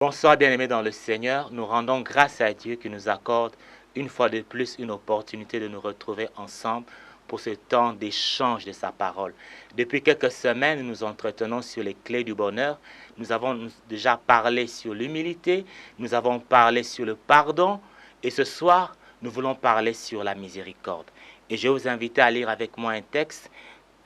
Bonsoir bien-aimés dans le Seigneur, nous rendons grâce à Dieu qui nous accorde une fois de plus une opportunité de nous retrouver ensemble pour ce temps d'échange de sa parole. Depuis quelques semaines, nous nous entretenons sur les clés du bonheur. Nous avons déjà parlé sur l'humilité, nous avons parlé sur le pardon et ce soir, nous voulons parler sur la miséricorde. Et je vais vous inviter à lire avec moi un texte,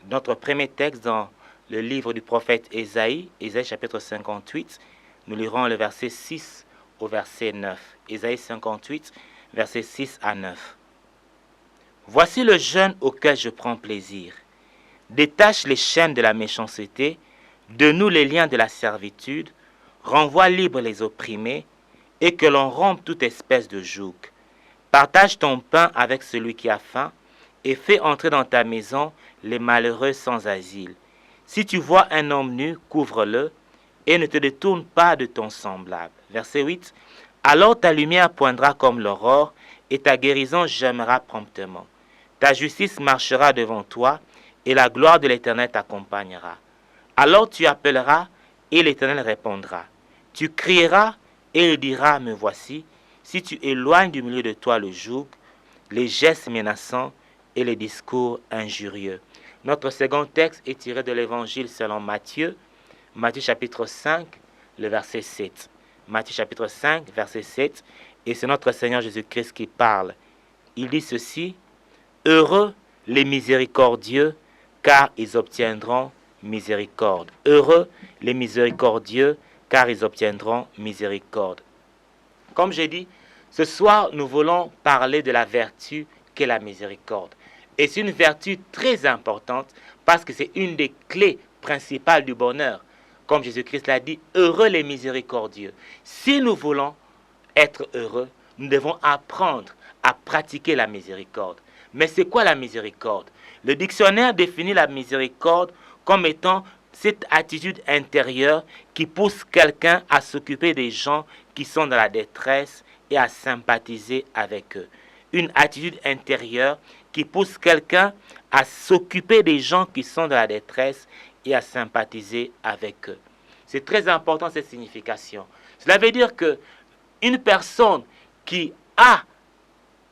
notre premier texte dans le livre du prophète Ésaïe, Ésaïe chapitre 58. Nous lirons le verset 6 au verset 9. Ésaïe 58, versets 6 à 9. Voici le jeûne auquel je prends plaisir. Détache les chaînes de la méchanceté, de nous les liens de la servitude, renvoie libres les opprimés, et que l'on rompe toute espèce de joug. Partage ton pain avec celui qui a faim, et fais entrer dans ta maison les malheureux sans asile. Si tu vois un homme nu, couvre-le, et ne te détourne pas de ton semblable. Verset 8. Alors ta lumière poindra comme l'aurore, et ta guérison germera promptement. Ta justice marchera devant toi, et la gloire de l'Éternel t'accompagnera. Alors tu appelleras, et l'Éternel répondra. Tu crieras, et il dira, me voici. Si tu éloignes du milieu de toi le joug, les gestes menaçants et les discours injurieux. Notre second texte est tiré de l'Évangile selon Matthieu, Matthieu chapitre 5, le verset 7. Matthieu chapitre 5, verset 7. Et c'est notre Seigneur Jésus-Christ qui parle. Il dit ceci: Heureux les miséricordieux, car ils obtiendront miséricorde. Heureux les miséricordieux, car ils obtiendront miséricorde. Comme j'ai dit, ce soir, nous voulons parler de la vertu qu'est la miséricorde. Et c'est une vertu très importante parce que c'est une des clés principales du bonheur. Comme Jésus-Christ l'a dit, heureux les miséricordieux. Si nous voulons être heureux, nous devons apprendre à pratiquer la miséricorde. Mais c'est quoi la miséricorde? Le dictionnaire définit la miséricorde comme étant cette attitude intérieure qui pousse quelqu'un à s'occuper des gens qui sont dans la détresse et à sympathiser avec eux. Une attitude intérieure qui pousse quelqu'un à s'occuper des gens qui sont dans la détresse et à sympathiser avec eux. C'est très important cette signification. Cela veut dire que une personne qui a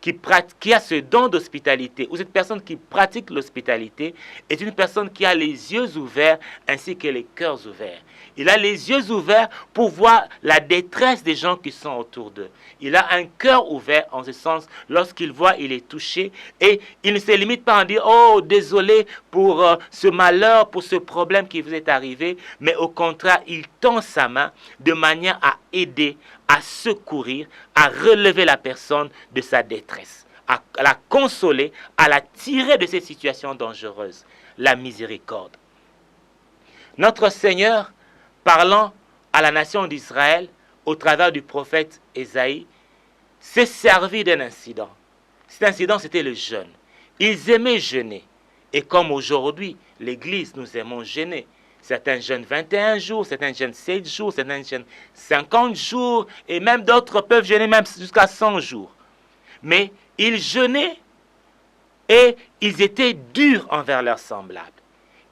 ce don d'hospitalité, ou cette personne qui pratique l'hospitalité, est une personne qui a les yeux ouverts ainsi que les cœurs ouverts. Il a les yeux ouverts pour voir la détresse des gens qui sont autour d'eux. Il a un cœur ouvert en ce sens, lorsqu'il voit, il est touché et il ne se limite pas à dire « Oh, désolé pour ce malheur, pour ce problème qui vous est arrivé », mais au contraire, il tend sa main de manière à aider, à secourir, à relever la personne de sa détresse, à la consoler, à la tirer de ces situations dangereuses. La miséricorde. Notre Seigneur, parlant à la nation d'Israël au travers du prophète Ésaïe, s'est servi d'un incident. Cet incident, c'était le jeûne. Ils aimaient jeûner. Et comme aujourd'hui, l'Église, nous aimons jeûner. Certains jeûnent 21 jours, certains jeûnent 7 jours, certains jeûnent 50 jours, et même d'autres peuvent jeûner même jusqu'à 100 jours. Mais ils jeûnaient et ils étaient durs envers leurs semblables.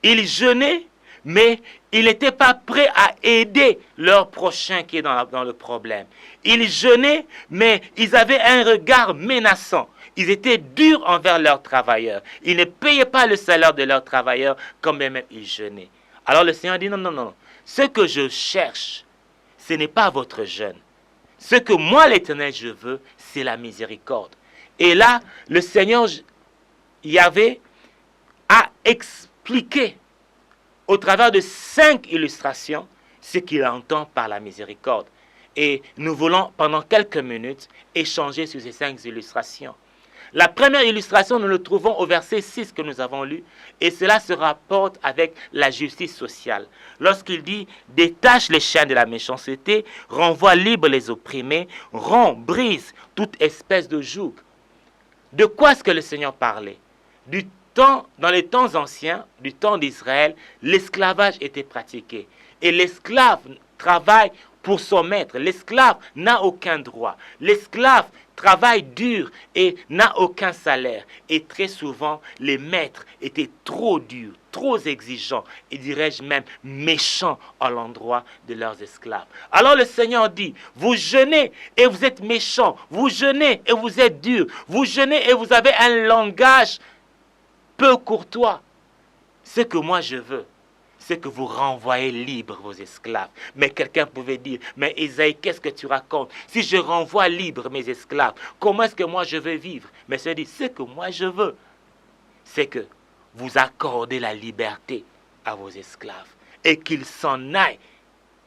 Ils jeûnaient, mais ils n'étaient pas prêts à aider leur prochain qui est dans le problème. Ils jeûnaient, mais ils avaient un regard menaçant. Ils étaient durs envers leurs travailleurs. Ils ne payaient pas le salaire de leurs travailleurs, quand même ils jeûnaient. Alors le Seigneur dit non. Ce que je cherche, ce n'est pas votre jeûne. Ce que moi, l'Éternel, je veux, c'est la miséricorde. Et là, le Seigneur Yahvé a expliqué au travers de 5 illustrations ce qu'il entend par la miséricorde. Et nous voulons, pendant quelques minutes, échanger sur ces 5 illustrations. La première illustration, nous le trouvons au verset 6 que nous avons lu, et cela se rapporte avec la justice sociale. Lorsqu'il dit « Détache les chaînes de la méchanceté, renvoie libre les opprimés, rompt, brise toute espèce de joug. » De quoi est-ce que le Seigneur parlait? Dans les temps anciens, du temps d'Israël, l'esclavage était pratiqué. Et l'esclave travaille pour son maître. L'esclave n'a aucun droit. L'esclave travaille dur et n'a aucun salaire. Et très souvent, les maîtres étaient trop durs, trop exigeants, et dirais-je même méchants à l'endroit de leurs esclaves. Alors le Seigneur dit, vous jeûnez et vous êtes méchants, vous jeûnez et vous êtes durs, vous jeûnez et vous avez un langage peu courtois. Ce que moi je veux, c'est que vous renvoyez libres vos esclaves. Mais quelqu'un pouvait dire, mais Isaïe, qu'est-ce que tu racontes? Si je renvoie libres mes esclaves, comment est-ce que moi je veux vivre? Mais c'est dit, ce que moi je veux, c'est que vous accordez la liberté à vos esclaves et qu'ils s'en aillent,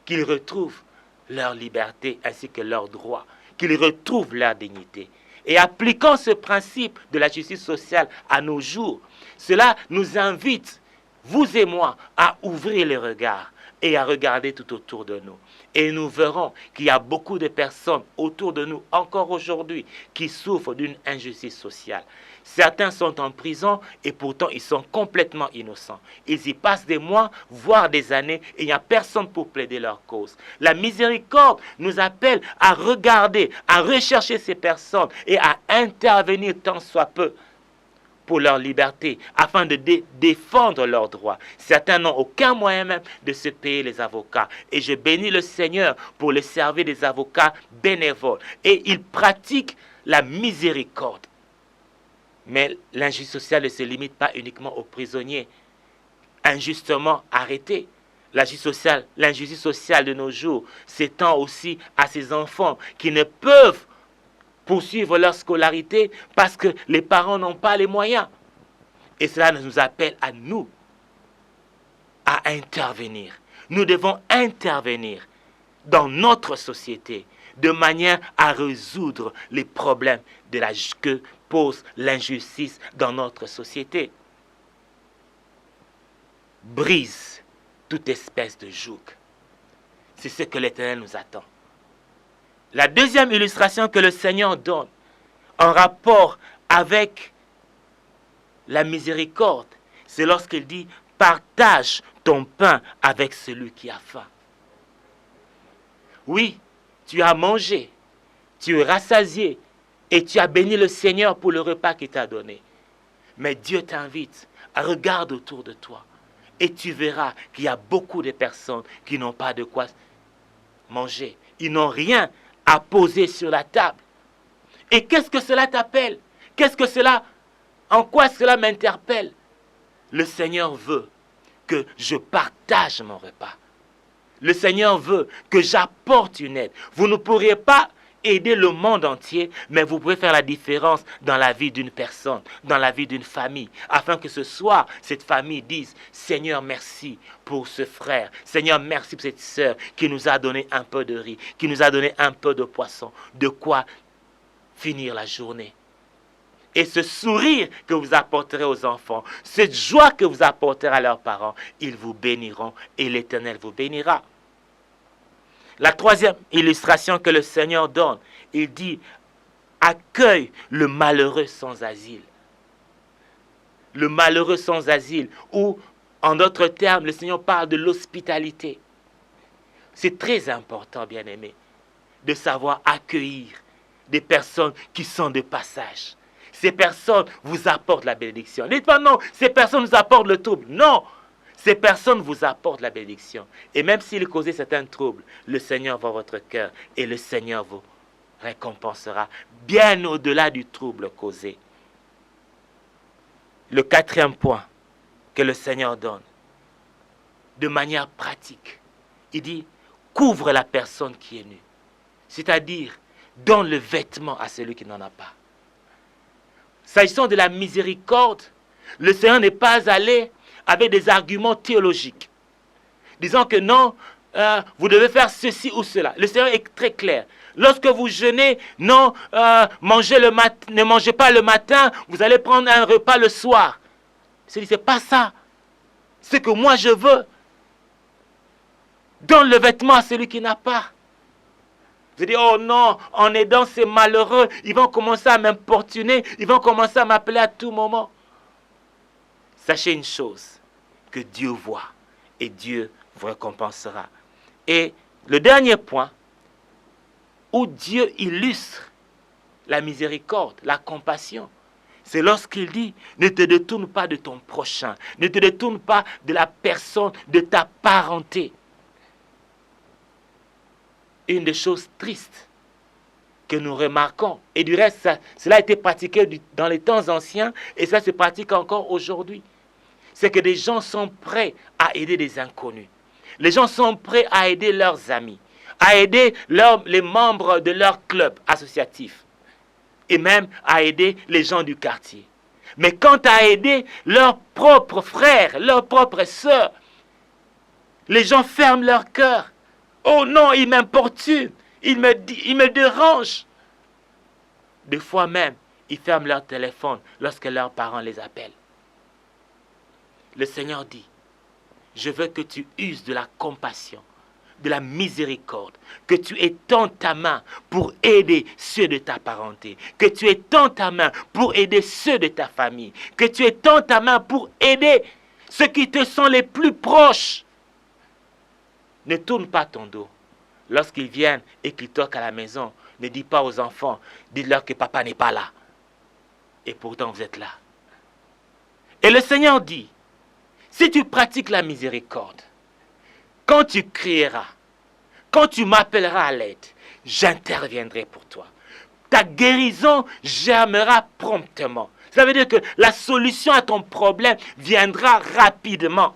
qu'ils retrouvent leur liberté ainsi que leurs droits, qu'ils retrouvent leur dignité. Et appliquant ce principe de la justice sociale à nos jours, cela nous invite, vous et moi, à ouvrir les regards et à regarder tout autour de nous. Et nous verrons qu'il y a beaucoup de personnes autour de nous, encore aujourd'hui, qui souffrent d'une injustice sociale. Certains sont en prison et pourtant ils sont complètement innocents. Ils y passent des mois, voire des années, et il n'y a personne pour plaider leur cause. La miséricorde nous appelle à regarder, à rechercher ces personnes et à intervenir tant soit peu pour leur liberté, afin de défendre leurs droits. Certains n'ont aucun moyen même de se payer les avocats. Et je bénis le Seigneur pour le servir des avocats bénévoles. Et ils pratiquent la miséricorde. Mais l'injustice sociale ne se limite pas uniquement aux prisonniers injustement arrêtés. L'injustice sociale de nos jours s'étend aussi à ces enfants qui ne peuvent poursuivre leur scolarité parce que les parents n'ont pas les moyens. Et cela nous appelle à nous à intervenir. Nous devons intervenir dans notre société de manière à résoudre les problèmes que pose l'injustice dans notre société. Brise toute espèce de joug. C'est ce que l'Éternel nous attend. La deuxième illustration que le Seigneur donne en rapport avec la miséricorde, c'est lorsqu'il dit « Partage ton pain avec celui qui a faim ». Oui, tu as mangé, tu es rassasié et tu as béni le Seigneur pour le repas qu'il t'a donné. Mais Dieu t'invite à regarder autour de toi et tu verras qu'il y a beaucoup de personnes qui n'ont pas de quoi manger. Ils n'ont rien à poser sur la table. Et qu'est-ce que cela t'appelle? En quoi cela m'interpelle? Le Seigneur veut que je partage mon repas. Le Seigneur veut que j'apporte une aide. Vous ne pourriez pas aider le monde entier, mais vous pouvez faire la différence dans la vie d'une personne, dans la vie d'une famille, afin que ce soir, cette famille dise « Seigneur, merci pour ce frère. Seigneur, merci pour cette sœur qui nous a donné un peu de riz, qui nous a donné un peu de poisson, de quoi finir la journée. » Et ce sourire que vous apporterez aux enfants, cette joie que vous apporterez à leurs parents, ils vous béniront et l'Éternel vous bénira. La troisième illustration que le Seigneur donne, il dit « Accueille le malheureux sans asile ». Le malheureux sans asile, ou en d'autres termes, le Seigneur parle de l'hospitalité. C'est très important, bien-aimés, de savoir accueillir des personnes qui sont de passage. Ces personnes vous apportent la bénédiction. Dites pas non, ces personnes vous apportent le trouble. Non, ces personnes vous apportent la bénédiction. Et même s'ils causaient certains troubles, le Seigneur voit votre cœur et le Seigneur vous récompensera bien au-delà du trouble causé. Le quatrième point que le Seigneur donne, de manière pratique, il dit, couvre la personne qui est nue. C'est-à-dire, donne le vêtement à celui qui n'en a pas. S'agissant de la miséricorde, le Seigneur n'est pas allé avec des arguments théologiques, disant que non, vous devez faire ceci ou cela. Le Seigneur est très clair. Lorsque vous jeûnez, non, ne mangez pas le matin, vous allez prendre un repas le soir. C'est pas ça. Ce que moi je veux, donne le vêtement à celui qui n'a pas. Vous dites, oh non, en aidant ces malheureux, ils vont commencer à m'importuner, ils vont commencer à m'appeler à tout moment. Sachez une chose, que Dieu voit et Dieu vous récompensera. Et Le dernier point où Dieu illustre la miséricorde, la compassion, c'est lorsqu'il dit, ne te détourne pas de ton prochain, ne te détourne pas de la personne, de ta parenté. Une des choses tristes que nous remarquons, et du reste, cela a été pratiqué dans les temps anciens, et ça se pratique encore aujourd'hui, c'est que des gens sont prêts à aider des inconnus. Les gens sont prêts à aider leurs amis, à aider les membres de leur club associatif, et même à aider les gens du quartier. Mais quant à aider leurs propres frères, leurs propres sœurs, les gens ferment leur cœur. Oh non, il m'importune, il me dérange. Des fois même, ils ferment leur téléphone lorsque leurs parents les appellent. Le Seigneur dit, je veux que tu uses de la compassion, de la miséricorde, que tu étends ta main pour aider ceux de ta parenté, que tu étends ta main pour aider ceux de ta famille, que tu étends ta main pour aider ceux qui te sont les plus proches. Ne tourne pas ton dos. Lorsqu'ils viennent et qu'ils toquent à la maison, ne dis pas aux enfants, dites-leur que papa n'est pas là. Et pourtant vous êtes là. Et le Seigneur dit, si tu pratiques la miséricorde, quand tu crieras, quand tu m'appelleras à l'aide, j'interviendrai pour toi. Ta guérison germera promptement. Ça veut dire que la solution à ton problème viendra rapidement.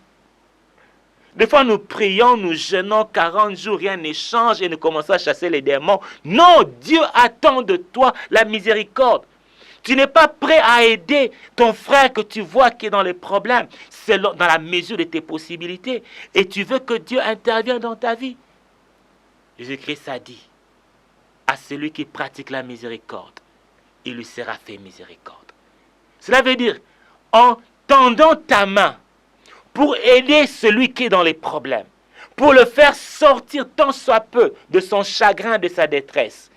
Des fois, nous prions, nous jeûnons 40 jours, rien n'échange et nous commençons à chasser les démons. Non, Dieu attend de toi la miséricorde. Tu n'es pas prêt à aider ton frère que tu vois qui est dans les problèmes, dans la mesure de tes possibilités. Et tu veux que Dieu intervienne dans ta vie. Jésus-Christ a dit, à celui qui pratique la miséricorde, il lui sera fait miséricorde. Cela veut dire, en tendant ta main pour aider celui qui est dans les problèmes, pour le faire sortir tant soit peu de son chagrin, de sa détresse,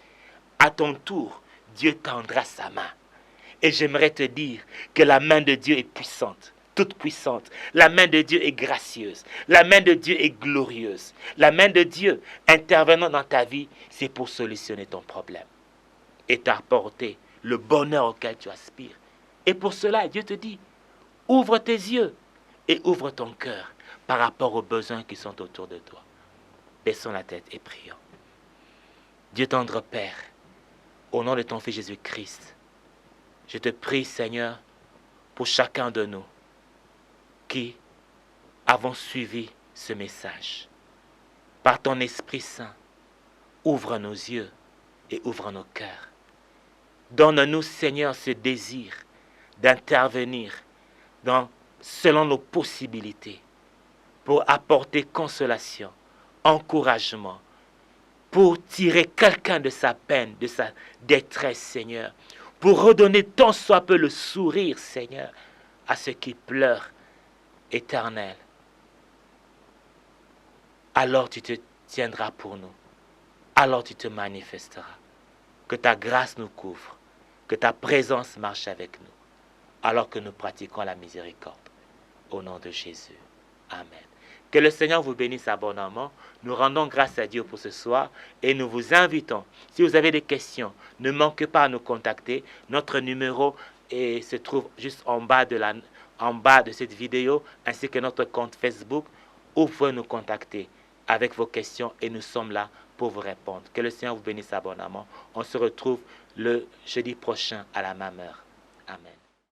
à ton tour, Dieu tendra sa main. Et j'aimerais te dire que la main de Dieu est puissante, toute puissante. La main de Dieu est gracieuse. La main de Dieu est glorieuse. La main de Dieu intervenant dans ta vie, c'est pour solutionner ton problème et t'apporter le bonheur auquel tu aspires. Et pour cela, Dieu te dit, ouvre tes yeux et ouvre ton cœur par rapport aux besoins qui sont autour de toi. Baissons la tête et prions. Dieu tendre Père, au nom de ton Fils Jésus-Christ, je te prie, Seigneur, pour chacun de nous qui avons suivi ce message. Par ton Esprit Saint, ouvre nos yeux et ouvre nos cœurs. Donne-nous, Seigneur, ce désir d'intervenir selon nos possibilités pour apporter consolation, encouragement, pour tirer quelqu'un de sa peine, de sa détresse, Seigneur, pour redonner tant soit peu le sourire, Seigneur, à ceux qui pleurent, Éternel. Alors tu te tiendras pour nous. Alors tu te manifesteras. Que ta grâce nous couvre. Que ta présence marche avec nous. Alors que nous pratiquons la miséricorde. Au nom de Jésus. Amen. Que le Seigneur vous bénisse abondamment. Nous rendons grâce à Dieu pour ce soir et nous vous invitons, si vous avez des questions, ne manquez pas à nous contacter. Notre numéro se trouve juste en bas de cette vidéo, ainsi que notre compte Facebook, où vous pouvez nous contacter avec vos questions et nous sommes là pour vous répondre. Que le Seigneur vous bénisse abondamment. On se retrouve le jeudi prochain à la même heure. Amen.